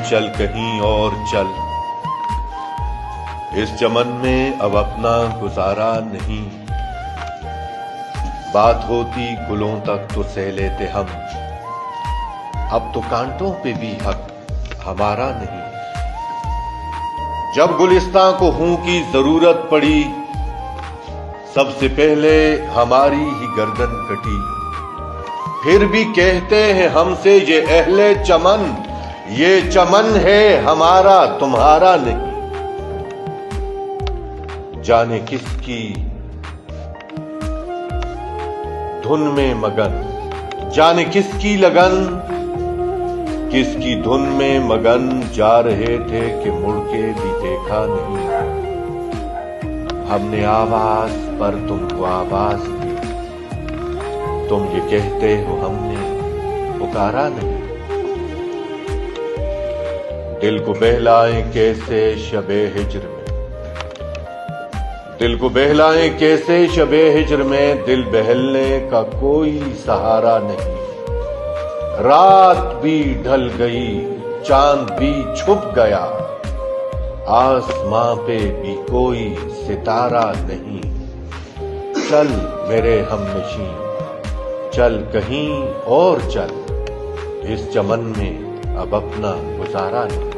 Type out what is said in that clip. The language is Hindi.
चल कहीं और चल, इस चमन में अब अपना गुजारा नहीं। बात होती गुलों तक तो सह लेते हम, अब तो कांटों पे भी हक हमारा नहीं। जब गुलिस्तां को हूं की जरूरत पड़ी, सबसे पहले हमारी ही गर्दन कटी। फिर भी कहते हैं हमसे ये अहले चमन, ये चमन है हमारा तुम्हारा नहीं। जाने किसकी धुन में मगन, जाने किसकी लगन, किसकी धुन में मगन जा रहे थे कि मुड़ के भी देखा नहीं। हमने आवाज पर तुमको आवाज दी, तुम ये कहते हो हमने पुकारा नहीं। दिल को बहलाएं कैसे शबे हिज्र में, दिल को बहलाएं कैसे शबे हिज्र में, दिल बहलने का कोई सहारा नहीं। रात भी ढल गई, चांद भी छुप गया, आसमां पे भी कोई सितारा नहीं। चल मेरे हमनशीं, चल कहीं और चल, इस चमन में अब अपना गुजारा नहीं।